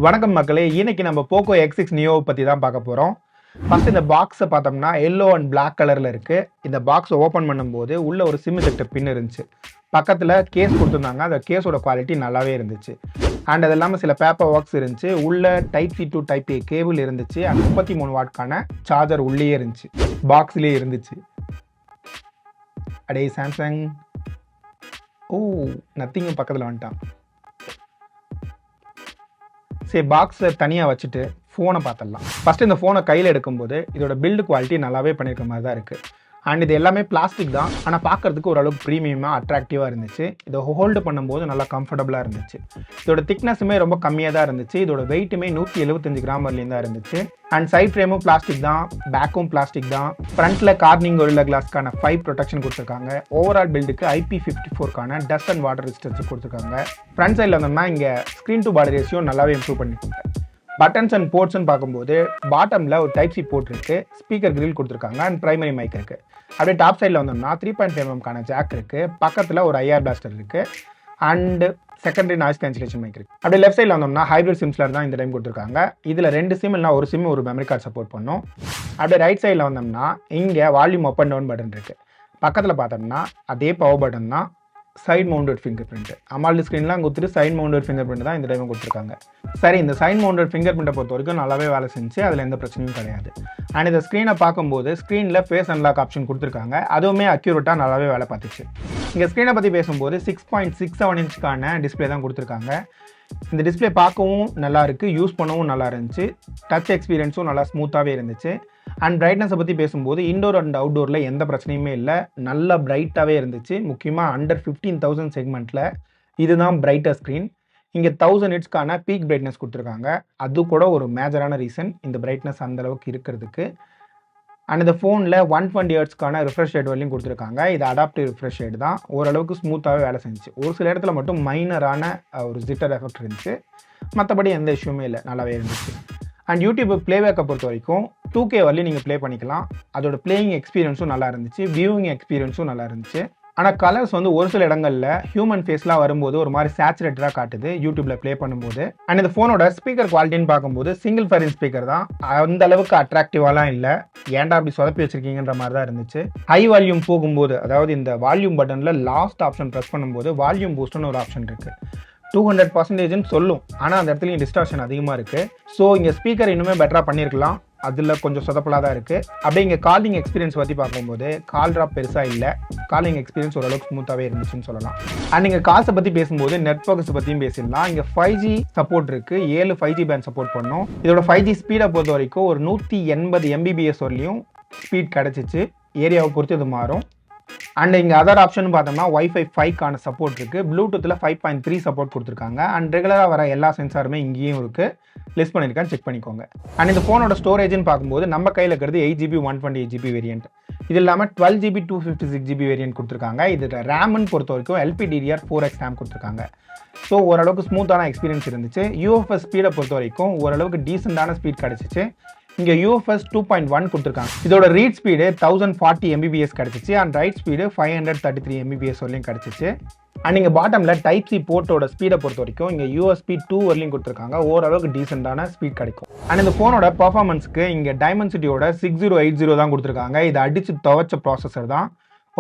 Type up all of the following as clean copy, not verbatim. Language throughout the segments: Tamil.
வணக்கம் மக்களே, இன்னைக்கு நம்ம போக்கோ X6 நியோவை பற்றி தான் பார்க்க போகிறோம். ஃபர்ஸ்ட் இந்த பாக்ஸை பார்த்தோம்னா எல்லோ அண்ட் பிளாக் கலரில் இருக்குது. இந்த பாக்ஸை ஓப்பன் பண்ணும்போது உள்ள ஒரு சிம் எஜெக்டர் பின் இருந்துச்சு. பக்கத்தில் கேஸ் கொடுத்துருந்தாங்க. அந்த கேஸோட குவாலிட்டி நல்லாவே இருந்துச்சு. அண்ட் அது இல்லாமல் சில பேப்பர் ஒர்க்ஸ் இருந்துச்சு. உள்ள type C to type A cable இருந்துச்சு. அண்ட் 33 வாட்கான சார்ஜர் உள்ளே இருந்துச்சு, பாக்ஸ்லேயே இருந்துச்சு. அடே சாம்சங், நத்திங்கும் பக்கத்தில் வந்துட்டான். சரி, பாக்ஸை தனியாக வச்சுட்டு ஃபோனை பார்த்துடலாம். ஃபஸ்ட்டு இந்த ஃபோனை கையில் எடுக்கும்போது இதோட பில்டு குவாலிட்டி நல்லாவே பண்ணியிருக்க மாதிரி தான் இருக்குது. அண்ட் இது எல்லாமே பிளாஸ்டிக் தான், ஆனால் பார்க்குறதுக்கு ஓரளவுக்கு ப்ரீமியமாக அட்ராக்டிவாக இருந்துச்சு. இதை ஹோல்டு பண்ணும்போது நல்லா கம்ஃபர்டபுளாக இருந்துச்சு. இதோட திக்னஸுமே ரொம்ப கம்மியாக தான் இருந்துச்சு. இதோட வெயிட்டுமே 175 கிராம் வரலையும் தான் இருந்துச்சு. அண்ட் சைட் ஃப்ரேமும் பிளாஸ்டிக் தான், பேக்கும் பிளாஸ்டிக் தான். ஃப்ரண்ட்டில் கார்னிங் கொரில்லா கிளாஸ்க்கான 5 ப்ரொடெக்ஷன் கொடுத்துருக்காங்க. ஓவரால் பில்டுக்கு IP54க்கான டஸ்ட் அண்ட் வாட்டர் ரெசிஸ்டன்ஸ் கொடுத்துருக்காங்க. ஃப்ரண்ட் சைடில் வந்தோம்னா இங்கே ஸ்க்ரீன் டு பாடி ரேஷியோ நல்லாவே இம்ப்ரூவ் பண்ணியிருக்காங்க. பட்டன்ஸ் அண்ட் போர்ட்ஸ்ன்னு பார்க்கும்போது பாட்டமில் ஒரு டைப் சி போர்ட் இருக்குது, ஸ்பீக்கர் கிரில் கொடுத்துருக்காங்க அண்ட் பிரைமரி மைக் இருக்குது. அப்படியே டாப் சைடில் வந்தோம்னா 3.5mm ஜாக் இருக்குது. பக்கத்தில் ஒரு IR பிளாஸ்டர் இருக்குது and secondary noise cancellation mic இருக்குது. அப்படியே லெஃப்ட் சைடில் வந்தோம்னா ஹைப்ரிட் சிம்ஸ்லர் தான் இந்த டைம் கொடுத்துருக்காங்க. இதில் 2 சிம் இல்லை ஒரு சிம் ஒரு மெமரி கார்டு சப்போர்ட் பண்ணும். அப்படியே ரைட் சைடில் வந்தோம்னா இங்கே volume up and down button இருக்குது. பக்கத்தில் பார்த்தோம்னா அதே பவர் பட்டன் தான், side mounted fingerprint. AMOLED ஸ்க்ரீன்லாம் கொடுத்துட்டு சைட் மவுண்டட் ஃபிங்கர் பிரிண்ட் தான் இந்த டைம் கொடுத்துருக்காங்க. சரி, இந்த சைட் மவுண்டட் ஃபிங்கர் பிரிண்ட்டை பொறுத்த வரைக்கும் நல்லாவே வேலை செஞ்சு, அதில் எந்த பிரச்சனையும் கிடையாது. அண்ட் இந்த ஸ்க்ரீனை பார்க்கும்போது ஸ்க்ரீனில் ஃபேஸ் அன்லாக் ஆப்ஷன் கொடுத்துருக்காங்க. அதுவுமே அக்யூரேட்டாக நல்லாவே வேலை பார்த்துச்சு. இங்கே ஸ்க்ரீனை பற்றி பேசும்போது 6.67 இன்ச்சுக்கான டிஸ்பிளே தான் கொடுத்துருக்காங்க. இந்த டிஸ்பிளே பார்க்கவும் நல்லா இருக்குது, யூஸ் பண்ணவும் நல்லா இருந்துச்சு. டச் எக்ஸ்பீரியன்ஸும் நல்லா ஸ்மூத்தாகவே இருந்துச்சு. அண்ட் பிரைட்னஸை பற்றி பேசும்போது இன்டோர் அண்ட் அவுட்டோரில் எந்த பிரச்சனையுமே இல்லை, நல்லா பிரைட்டாகவே இருந்துச்சு. முக்கியமாக அண்டர் 15,000 செக்மெண்ட்டில் இதுதான் பிரைட்டர் ஸ்க்ரீன். இங்கே 1000 நிட்ஸ்க்கான பீக் பிரைட்னஸ் கொடுத்துருக்காங்க. அது கூட ஒரு மேஜரான ரீசன் இந்த பிரைட்னஸ் அந்தளவுக்கு இருக்கிறதுக்கு. அண்ட் இந்த ஃபோனில் 120 ஹெர்ட்ஸ்க்கான ரிஃப்ரெஷ் ரேட் வரலையும் கொடுத்துருக்காங்க. இது அடாப்டிவ் ரிஃப்ரெஷ் ரேட் தான், ஓரளவுக்கு ஸ்மூத்தாகவே வேலை செஞ்சுச்சு. ஒரு சில இடத்துல மட்டும் மைனரான ஒரு ஜிட்டர் எஃபெக்ட் இருந்துச்சு, மற்றபடி எந்த இஷ்யூமே இல்லை, நல்லாவே இருந்துச்சு. அண்ட் யூடியூப் ப்ளேபேக்கை பொறுத்த வரைக்கும் 2K வரலையும் நீங்கள் ப்ளே பண்ணிக்கலாம். அதோட பிளேயிங் எக்ஸ்பீரியன்ஸும் நல்லா இருந்துச்சு, வியூவிங் எக்ஸ்பீரியன்ஸும் நல்லா இருந்துச்சு. ஆனால் கலர்ஸ் வந்து ஒரு சில இடங்களில் ஹியூமன் ஃபேஸ்லாம் வரும்போது ஒரு மாதிரி சேச்சுரேட்டடாக காட்டுது யூடியூப்பில் ப்ளே பண்ணும்போது. அண்ட் இந்த ஃபோனோட ஸ்பீக்கர் குவாலிட்டின்னு பார்க்கும்போது சிங்கிள் ஃபேரின் ஸ்பீக்கர் தான், அந்த அளவுக்கு அட்ராக்டிவாலாம் இல்லை. ஏன்டா அப்படி சொதப்பி வச்சிருக்கீங்கன்ற மாதிரி தான் இருந்துச்சு. ஹை வால்யூம் போகும்போது, அதாவது இந்த வால்யூம் பட்டனில் லாஸ்ட் ஆப்ஷன் ப்ரெஸ் பண்ணும்போது வால்யூம் பூஸ்ட்னு ஒரு ஆப்ஷன் இருக்குது. 200% சொல்லும், ஆனால் அந்த இடத்துலையும் டிஸ்டார்ஷன் அதிகமாக இருக்குது. ஸோ இங்கே ஸ்பீக்கர் இன்னுமே பெட்டராக பண்ணியிருக்கலாம், அதில் கொஞ்சம் சொதப்பலாக தான் இருக்குது. அப்படியே இங்கே காலிங் எக்ஸ்பீரியன்ஸ் பற்றி பார்க்கும்போது கால் ட்ராப் பெருசாக இல்லை, காலிங் எக்ஸ்பீரியன்ஸ் ஓரளவுக்கு ஸ்மூத்தாகவே இருந்துச்சுன்னு சொல்லலாம். அண்ட் நீங்கள் கால்ஸை பற்றி பேசும்போது நெட்வொர்க்ஸ் பற்றியும் பேசிடலாம். இங்கே 5G சப்போர்ட் இருக்குது, 7 5G பேண்ட் சப்போர்ட் பண்ணோம். இதோட 5G ஸ்பீடை பொறுத்த வரைக்கும் ஒரு 180 Mbps வரலையும் ஸ்பீட் கிடச்சிச்சு. ஏரியாவை பொறுத்து இது மாறும். அண்ட் இங்கே அதர் ஆப்ஷன் பார்த்தோம்னா Wi-Fi 5க்கான சப்போர்ட் இருக்குது. ப்ளூடூத்தில் 5.3 சப்போர்ட் கொடுத்துருக்காங்க. அண்ட் ரெகுலராக வர எல்லா சென்சாருமே இங்கேயும் இருக்குது, லிஸ்ட் பண்ணியிருக்கான்னு செக் பண்ணிக்கோங்க. அண்ட் இந்த ஃபோனோட ஸ்டோரேஜ்னு பார்க்கும்போது நம்ம கையில் இருக்கிறது 8GB 128GB வேரியன்ட். இது இல்லாமல் 12GB 256GB வேரியன்ட் கொடுத்துருக்காங்க. இதில் ரேம்னு பொறுத்த வரைக்கும் LPDDR4X ரேம் கொடுத்துருக்காங்க. ஸோ ஓரளவுக்கு ஸ்மூத்தான எக்ஸ்பீரியன்ஸ் இருந்துச்சு. UFS ஸ்பீடை பொறுத்த வரைக்கும் ஓரளவுக்கு டீசெண்டான ஸ்பீட் கிடச்சிச்சு. இங்கே UFS 2.1 கொடுத்துருக்காங்க. இதோட ரீட் ஸ்பீடு 1040 Mbps கிடச்சிச்சு. அண்ட் ரைட் ஸ்பீடு 533 Mbps வரலையும் கிடச்சிச்சு. அண்ட் இங்கே பாட்டமில் டைப் சி போர்ட்டோட ஸ்பீடை பொறுத்த வரைக்கும் இங்கே USB 2 வரலையும் கொடுத்துருக்காங்க. ஓரளவுக்கு டீசெண்டான ஸ்பீட் கிடைக்கும். அண்ட் இந்த ஃபோனோட பர்ஃபார்மன்ஸ்க்கு இங்கே டைமென்சிட்டியோட 6080 தான் கொடுத்துருக்காங்க. இது அடித்து துவைச்ச ப்ராசஸர் தான்,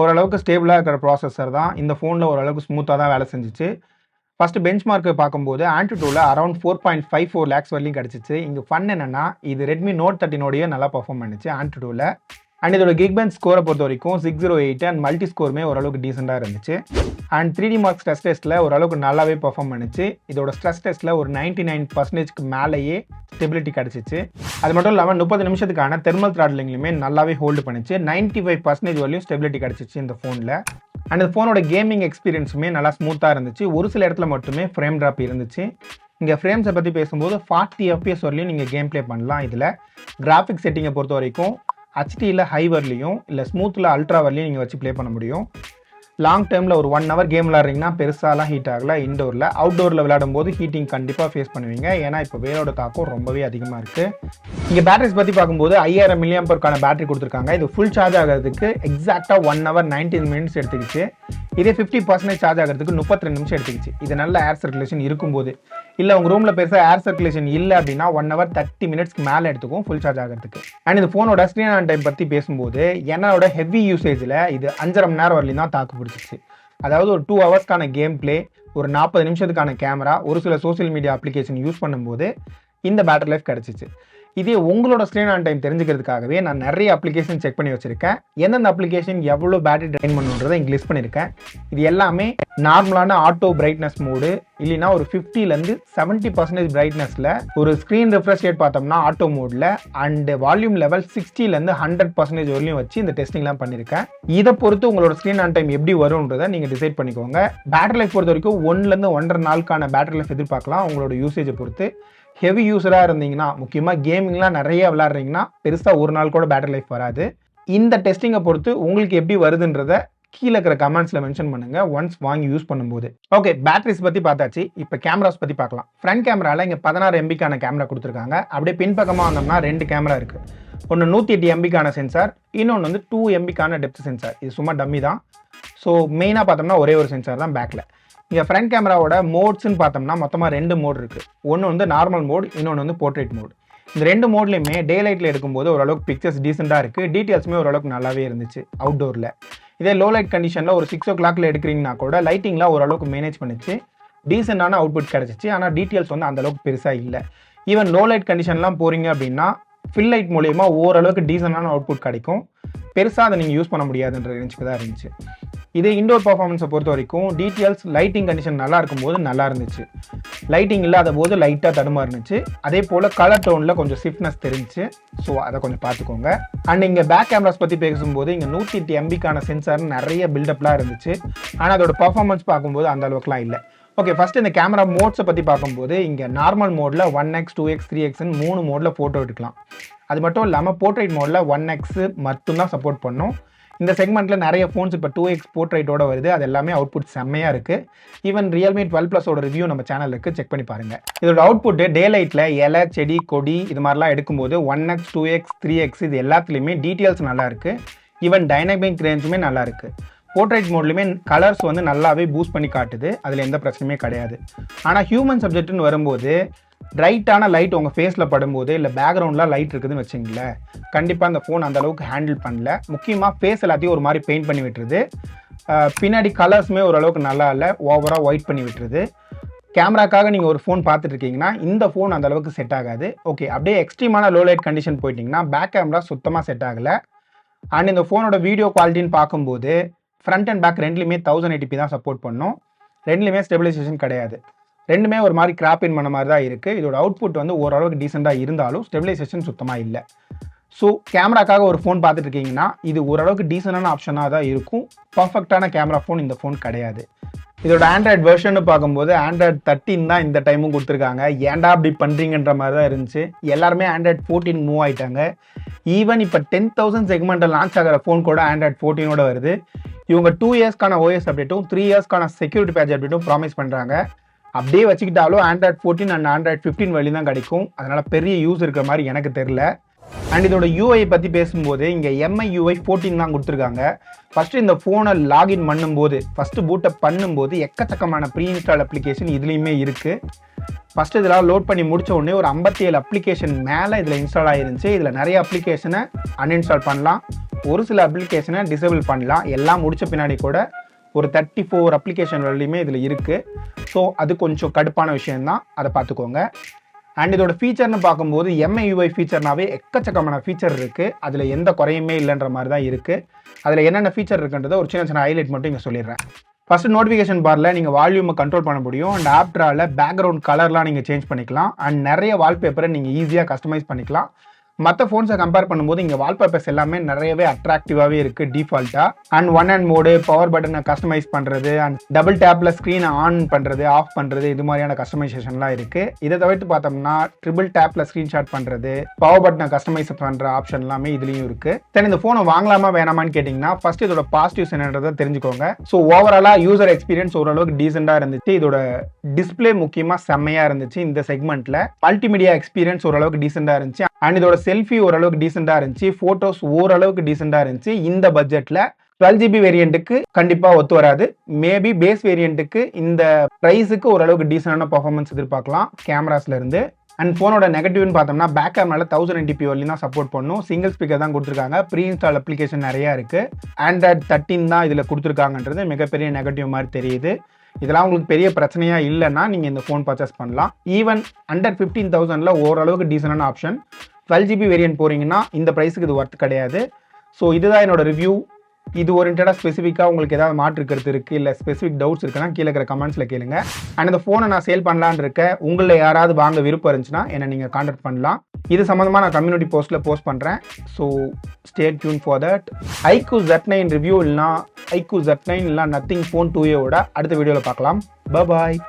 ஓரளவுக்கு ஸ்டேபிளாக இருக்கிற ப்ராசஸர் தான். இந்த ஃபோனில் ஓரளவுக்கு ஸ்மூத்தாக தான் வேலை செஞ்சிச்சு. ஃபஸ்ட்டு பெஞ்ச் மார்க்கு பார்க்கும்போது ஆண்ட்ராய்டில் அரௌண்ட் 4.54 lakhs வரலையும் கிடச்சிச்சு. இங்கே ஃபன் என்னென்னா இது ரெட்மி நோட் 13ஓடையே நல்லா பர்ஃபார்ம் பண்ணிச்சு ஆண்ட்ராய்டில். அண்ட் இதோட கிக்பெஞ்ச் ஸ்கோரை பொறுத்த வரைக்கும் 608 அண்ட் மல்டி ஸ்கோருமே ஓரளவுக்கு டீசெண்டாக இருந்துச்சு. அண்ட் 3D மார்க் ஸ்ட்ரெஸ் டெஸ்ட்டில் ஓரளவுக்கு நல்லாவே பர்ஃபார்ம் பண்ணிச்சு. இதோட ஸ்ட்ரெஸ் டெஸ்ட்டில் ஒரு 99%க்கு மேலேயே ஸ்டெபிலிட்டி கிடச்சிச்சு. அது மட்டும் இல்லாமல் 30 நிமிஷத்துக்கான தெர்மல் த்ராட்லிங்லையுமே நல்லாவே ஹோல்டு பண்ணிச்சு. 95% வரலையும் ஸ்டெபிலிட்டி கிடச்சிச்சு இந்த ஃபோனில். அண்ட் இந்த ஃபோனோட கேமிங் எக்ஸ்பீரியன்ஸுமே நல்லா ஸ்மூத்தாக இருந்துச்சு. ஒரு சில இடத்துல மட்டுமே ஃப்ரேம் ட்ராப் இருந்துச்சு. இங்கே ஃப்ரேம்ஸை பற்றி பேசும்போது 40 FPS வரலையும் நீங்கள் கேம் ப்ளே பண்ணலாம். இதில் கிராஃபிக் செட்டிங்கை பொறுத்த வரைக்கும் HDயில் ஹை வரலையும் இல்லை ஸ்மூத்தில் அல்ட்ரா வரலையும் நீங்கள் வச்சு ப்ளே பண்ண முடியும். லாங் டைமில் ஒரு 1 hour கேம் விளாட்றீங்கன்னா பெருசாலாம் ஹீட் ஆகலை. இண்டோரில் அவுட்டோரில் விளையாடும் போது ஹீட்டிங் கண்டிப்பாக ஃபேஸ் பண்ணுவீங்க, ஏன்னா இப்போ வேரோட தாக்கம் ரொம்பவே அதிகமாக இருக்குது. இங்கே பேட்டரிஸ் பற்றி பார்க்கும்போது 5000 mAh பேட்டரி கொடுத்துருக்காங்க. இது ஃபுல் சார்ஜ் ஆகிறதுக்கு எக்ஸாக்டாக 1 hour 19 minutes எடுத்துக்கிச்சு. இதே 50% சார்ஜ் ஆகிறதுக்கு 32 நிமிஷம் எடுத்துக்கிச்சு. இது நல்ல ஏர் சர்க்குலேஷன் இருக்கும்போது. இல்லை உங்கள் ரூமில் பெருசாக ஏர் சர்க்குலேஷன் இல்லை அப்படின்னா 1 hour 30 minutesக்கு மேலே எடுத்துக்கும் ஃபுல் சார்ஜ் ஆகிறதுக்கு. அண்ட் இந்த ஃபோனோட ஸ்க்ரீன் ஆன் டைம் பற்றி பேசும்போது என்னோட ஹெவி யூசேஜில் இது 5.5 மணி நேரம் வரலையும் தான் தாக்கு பிடிச்சிச்சு. அதாவது ஒரு 2 hours கேம் பிளே, ஒரு 40 நிமிஷத்துக்கான கேமரா, ஒரு சில சோசியல் மீடியா அப்ளிகேஷன் யூஸ் பண்ணும்போது இந்த பேட்டரி லைஃப் கிடச்சிச்சு. இதே உங்களோட ஸ்க்ரீன் ஆன் டைம் தெரிஞ்சுக்கிறதுக்காகவே நான் நிறைய அப்ளிகேஷன் செக் பண்ணி வச்சிருக்கேன். எந்தெந்த அப்ளிகேஷன் எவ்வளோ பேட்டரி ட்ரைன் பண்ணுன்றதை இங்கே லிஸ்ட் பண்ணியிருக்கேன். இது எல்லாமே நார்மலான ஆட்டோ பிரைட்னஸ் மோடு, இல்லைனா ஒரு 50லேருந்து 70% பிரைட்னஸில், ஒரு ஸ்க்ரீன் ரெஃப்ரெஷ் ரேட் பார்த்தோம்னா ஆட்டோ மோடில், அண்ட் வால்யூம் லெவல் 60லேருந்து 100% வரலையும் வச்சு இந்த டெஸ்டிங்லாம் பண்ணியிருக்கேன். இதை பொறுத்து உங்களோட ஸ்க்ரீன் ஆன் டைம் எப்படி வரும்ன்றதை நீங்கள் டிசைட் பண்ணிக்கோங்க. பேட்டரி லைஃப் பொறுத்த வரைக்கும் 1லேருந்து 1.5 நாளுக்கான பேட்டரி லைஃப் எதிர்பார்க்கலாம் உங்களோட யூசேஜை பொறுத்து. ஹெவி யூஸராக இருந்தீங்கன்னா, முக்கியமாக கேமிங்லாம் நிறைய விளாட்றீங்கன்னா பெருசாக ஒரு நாள் கூட பேட்டரி லைஃப் வராது. இந்த டெஸ்டிங்கை பொறுத்து உங்களுக்கு எப்படி வருதுன்றதை கீழே இருக்கிற கமெண்ட்ஸில் மென்ஷன் பண்ணுங்கள் ஒன்ஸ் வாங்கி யூஸ் பண்ணும்போது. ஓகே, பேட்டரிஸ் பற்றி பார்த்தாச்சு. இப்போ கேமராஸ் பற்றி பார்க்கலாம். ஃப்ரண்ட் கேமராவில் இங்கே 16 MBக்கான கேமரா கொடுத்துருக்காங்க. அப்படியே பின்பக்கமாக வந்தோம்னா 2 கேமரா இருக்குது. ஒன்று 108 MBக்கான சென்சார், இன்னொன்று வந்து 2 MBக்கான டெப்த் சென்சார். இது சும்மா டம்மி தான். ஸோ மெயினாக பார்த்தோம்னா ஒரே ஒரு சென்சார் தான் பேக்கில். இங்கே ஃப்ரண்ட் கேமராவோட மோட்ஸ்ன்னு பார்த்தோம்னா மொத்தமாக 2 மோட் இருக்குது. ஒன்று வந்து நார்மல் மோட், இன்னொன்று வந்து போர்ட்ரேட் மோட். இந்த 2 மோட்லையுமே டே லைட்டில் எடுக்கும்போது ஓரளவுக்கு பிக்சர்ஸ் டீசெண்டாக இருக்குது. டீட்டெயில்ஸுமே ஓரளவுக்கு நல்லாவே இருந்துச்சு அவுட்டோரில். இதே லோ லைட் கண்டிஷனில் ஒரு 6 o'clock எடுக்கிறீங்கன்னா கூட லைட்டிங்லாம் ஓரளவுக்கு மேனேஜ் பண்ணிச்சு, டீசெண்டான அவுட்புட் கிடச்சிச்சு. ஆனால் டீட்டெயில்ஸ் வந்து அந்தளவுக்கு பெருசாக இல்லை. ஈவன் லோ லைட் கண்டிஷன்லாம் போகிறீங்க அப்படின்னா ஃபில் லைட் மூலயமா ஓரளவுக்கு டீசெண்டான அவுட்புட் கிடைக்கும். பெருசாக அதை நீங்கள் யூஸ் பண்ண முடியாதுன்ற ரேஞ்சுக்கு தான் இருந்துச்சு. இதே இண்டோர் பர்ஃபார்மன்ஸை பொறுத்த வரைக்கும் டீட்டெயில்ஸ் லைட்டிங் கண்டிஷன் நல்லா இருக்கும்போது நல்லா இருந்துச்சு, லைட்டிங் இல்லாத போது லைட்டாக தடுமா இருந்துச்சு. அதே போல் கலர் டோனில் கொஞ்சம் ஸ்விஃப்ட்னஸ் தெரிஞ்சிச்சு. ஸோ அதை கொஞ்சம் பார்த்துக்கோங்க. அண்ட் இங்கே பேக் கேமராஸ் பற்றி பேசும்போது இங்கே 108 MBக்கான சென்சார் நிறைய பில்டப்லாம் இருந்துச்சு. ஆனால் அதோட பர்ஃபார்மன்ஸ் பார்க்கும்போது அந்த அளவுக்குலாம் இல்லை. ஓகே, ஃபஸ்ட்டு இந்த கேமரா மோட்ஸை பற்றி பார்க்கும்போது இங்கே நார்மல் மோடில் 1x 2x 3xன்னு 3 மோடில் ஃபோட்டோ எடுக்கலாம். அது மட்டும் இல்லாமல் போர்ட்ரேட் மோடில் 1x மட்டும்தான் சப்போர்ட் பண்ணும். இந்த செக்மெண்ட்டில் நிறைய ஃபோன்ஸ் இப்போ 2x போர்ட்ரேட்டோட வருது. அது எல்லாமே அவுட்புட் செம்மையாக இருக்குது. ஈவன் ரியல்மி 12+ஓட ரிவ்யூ நம்ம சேனலில் இருக்குது, செக் பண்ணி பாருங்கள். இதோட அவுட்புட்டு டே லைட்டில் இலை, செடி, கொடி இது மாதிரிலாம் எடுக்கும்போது 1x 2x 3x இது எல்லாத்துலேயுமே டீட்டெயில்ஸ் நல்லா இருக்குது. ஈவன் டைனமிக் ரேஞ்சுமே நல்லா இருக்குது. போர்ட்ரேட் மோட்லையுமே கலர்ஸ் வந்து நல்லாவே பூஸ்ட் பண்ணி காட்டுது, அதில் எந்த பிரச்சனையுமே கிடையாது. ஆனால் ஹியூமன் சப்ஜெக்ட்னு வரும்போது பிரைட்டான லைட் உங்கள் ஃபேஸில் படும்போது, இல்லை பேக்ரவுண்டில் லைட் இருக்குதுன்னு வச்சிங்களேன், கண்டிப்பாக அந்த ஃபோன் அந்தளவுக்கு ஹேண்டில் பண்ணல. முக்கியமாக ஃபேஸ் எல்லாத்தையும் ஒரு மாதிரி பெயிண்ட் பண்ணி விட்டுருது. பின்னாடி கலர்ஸுமே ஓரளவுக்கு நல்லா இல்லை, ஓவராக ஒயிட் பண்ணி விட்டுருது. கேமராக்காக நீங்கள் ஒரு ஃபோன் பார்த்துட்டு இருக்கீங்கன்னா இந்த ஃபோன் அந்தளவுக்கு செட் ஆகாது. ஓகே, அப்படியே எக்ஸ்ட்ரீமான லோ லைட் கண்டிஷன் போயிட்டிங்கன்னா பேக் கேமரா சுத்தமாக செட் ஆகலை. அண்ட் இந்த ஃபோனோட வீடியோ குவாலிட்டின்னு பார்க்கும்போது ஃப்ரண்ட் அண்ட் பேக் ரெண்டுலேயுமே 1080p தான் சப்போர்ட் பண்ணும். ரெண்டுலேயுமே ஸ்டெபிலைசேஷன் கிடையாது. ரெண்டுமே ஒரு மாதிரி கிராப்பின் பண்ண மாதிரி தான் இருக்குது. இதோட அவுட்புட் வந்து ஓரளவுக்கு டீசெண்டாக இருந்தாலும் ஸ்டெபிலைசேஷன் சுத்தமாக இல்லை. ஸோ கேமராக்காக ஒரு ஃபோன் பார்த்துட்டு இருக்கீங்கன்னா இது ஓரளவுக்கு டீசெண்டான ஆப்ஷனாக தான் இருக்கும். பர்ஃபெக்டான கேமரா ஃபோன் இந்த ஃபோன் கிடையாது. இதோட ஆண்ட்ராய்டு வெர்ஷன் பார்க்கும்போது ஆண்ட்ராய்டு 13 தான் இந்த டைமும் கொடுத்துருக்காங்க. ஏன்டா அப்படி பண்ணுறீங்கன்ற மாதிரி தான் இருந்துச்சு. எல்லாருமே ஆண்ட்ராய்டு 14 மூவ் ஆகிட்டாங்க. ஈவன் இப்போ 10,000 செக்மெண்ட்டில் லான்ச் ஆகிற ஃபோன் கூட ஆண்ட்ராய்டு 14ஓட வருது. இவங்க 2 இயர்ஸ்க்கான OS அப்டேட்டும் 3 இயர்ஸ்க்கான செக்யூரிட்டி பேட்ச் அப்டேட்டும் ப்ராமிஸ் பண்ணுறாங்க. அப்படியே வச்சுக்கிட்டாலும் ஆண்ட்ராய்டு 14 அண்ட் ஆண்ட்ராய்டு 15 வழி தான் கிடைக்கும். அதனால் பெரிய யூஸ் இருக்கிற மாதிரி எனக்கு தெரில. அண்ட் இதோட யூஐ பற்றி பேசும்போது இங்கே MIUI 14 தான் கொடுத்துருக்காங்க. ஃபஸ்ட்டு இந்த ஃபோனை லாகின் பண்ணும்போது, ஃபஸ்ட்டு பூட்டப் பண்ணும்போது எக்கச்சக்கமான ப்ரீ இன்ஸ்டால் அப்ளிகேஷன் இதுலேயுமே இருக்குது. ஃபஸ்ட்டு இதெல்லாம் லோட் பண்ணி முடித்த உடனே ஒரு 57 அப்ளிகேஷன் மேலே இதில் இன்ஸ்டால் ஆகிருந்துச்சு. இதில் நிறைய அப்ளிகேஷனை அன்இன்ஸ்டால் பண்ணலாம், ஒரு சில அப்ளிகேஷனை டிசேபிள் பண்ணலாம். எல்லாம் முடித்த பின்னாடி கூட ஒரு 34 அப்ளிகேஷன் வரையுமே இதில் இருக்குது. ஸோ அது கொஞ்சம் கடுப்பான விஷயந்தான், அதை பார்த்துக்கோங்க. அண்ட் இதோட ஃபீச்சர்னு பார்க்கும்போது MIUI ஃபீச்சர்னாவே எக்கச்சக்கமான ஃபீச்சர் இருக்குது. அதில் எந்த குறையுமே இல்லைன்ற மாதிரி தான் இருக்குது. அதில் என்னென்ன ஃபீச்சர் இருக்குன்றதை ஒரு சின்ன சின்ன ஹைலைட் மட்டும் இங்கே சொல்லிடுறேன். ஃபஸ்ட்டு நோட்டிஃபிகேஷன் பாரில் நீங்கள் வால்யூமை கண்ட்ரோல் பண்ண முடியும். அண்ட் ஆப்ட்ராவில் பேக்ரவுண்ட் கலர்லாம் நீங்கள் சேஞ்ச் பண்ணிக்கலாம். அண்ட் நிறைய வால்பேப்பரை நீங்கள் ஈஸியாக கஸ்டமைஸ் பண்ணிக்கலாம். மற்ற ஃபோன்ஸை கம்பேர் பண்ணும்போது இங்கே வால்பேப்பர்ஸ் எல்லாமே நிறையவே அட்ராக்டிவாகவே இருக்குது டிஃபால்ட்டாக. And one hand mode, power பட்டனை கஸ்டமைஸ் பண்ணுறது, அண்ட் டபுள் டேப்பில் ஸ்க்ரீனை ஆன் பண்ணுறது, ஆஃப் பண்ணுறது, இது மாதிரியான கஸ்டமைசேஷன்லாம் இருக்குது. இதை தவிர்த்து பார்த்தோம்னா ட்ரிபிள் டேப்பில் ஸ்க்ரீன்ஷாட் பண்ணுறது, பவர் பட்டனை கஸ்டமைஸ் பண்ணுற ஆப்ஷன் எல்லாமே இதுலேயும் இருக்குது. தென் இந்த ஃபோனை வாங்கலாமா வேணாமான்னு கேட்டிங்கன்னா ஃபஸ்ட்டு இதோட பாசிட்டிவ்ஸ் என்னன்றதை தெரிஞ்சுக்கோங்க. ஸோ ஓவராலாக யூசர் எக்ஸ்பீரியன்ஸ் ஓரளவுக்கு டீசெண்டாக இருந்துச்சு. இதோட டிஸ்பிளே முக்கியமாக செம்மையாக இருந்துச்சு. இந்த செக்மெண்ட்டில் மல்டிமீடியா எக்ஸ்பீரியன்ஸ் ஓரளவுக்கு டீசெண்டாக இருந்துச்சு. அண்ட் இதோட செல்ஃபி ஓரளவுக்கு டீசெண்டாக இருந்துச்சு. ஃபோட்டோஸ் ஓரளவுக்கு டீசெண்டாக இருந்துச்சு. இந்த பட்ஜெட்டில் 12GB வேரியண்ட்டுக்கு கண்டிப்பாக ஒத்து வராது. மேபி பேஸ் வேரியண்ட்டுக்கு இந்த ப்ரைஸுக்கு ஓரளவுக்கு டீசெண்டான பர்ஃபார்மன்ஸ் எதிர்பார்க்கலாம் கேமராஸ்ல இருந்து. அண்ட் ஃபோனோட நெகட்டிவ்னு பார்த்தோம்னா பேக் கேமரால 1080p வரலையும் தான் சப்போர்ட் பண்ணும். சிங்கிள் ஸ்பீக்கர் தான் கொடுத்துருக்காங்க. ப்ரீ இன்ஸ்டால் அப்ளிகேஷன் நிறையா இருக்குது. Android 13 தான் இதில் கொடுத்துருக்காங்கன்றது மிகப்பெரிய நெகட்டிவ் மாதிரி தெரியுது. இதெல்லாம் உங்களுக்கு பெரிய பிரச்சனையாக இல்லைன்னா நீங்கள் இந்த ஃபோன் பர்ச்சேஸ் பண்ணலாம். ஈவன் அண்டர் 15,000 ஓரளவுக்கு டீசெண்டான ஆப்ஷன். 12GB வேரியன்ட் போகிறீங்கன்னா இந்த ப்ரைஸுக்கு இது ஒர்த் கிடையாது. ஸோ இதுதான் என்னோட ரிவ்யூ. இது ஓரியன்டாக ஸ்பெசிஃபிக்காக உங்களுக்கு ஏதாவது மாற்று கருத்து இருக்குது இல்லை ஸ்பெசிஃபிக் டவுட்ஸ் இருக்குன்னா கீழே இருக்கிற கமெண்ட்ஸில் கேளுங்க. அண்ட் இந்த ஃபோனை நான் சேல் பண்ணலான்னு இருக்கேன். உங்களில் யாராவது வாங்க விருப்பம் இருந்துச்சுன்னா என்னை நீங்கள் கான்டாக்ட் பண்ணலாம். இது சம்மந்தமாக நான் கம்யூனிட்டி போஸ்ட்டில் போஸ்ட் பண்ணுறேன். So stay tune for that. iQOO Z9 review இல்லைனா iQOO Z9 இல்லை நத்திங் ஃபோன் 2A அடுத்த வீடியோவில் பார்க்கலாம். பாய்.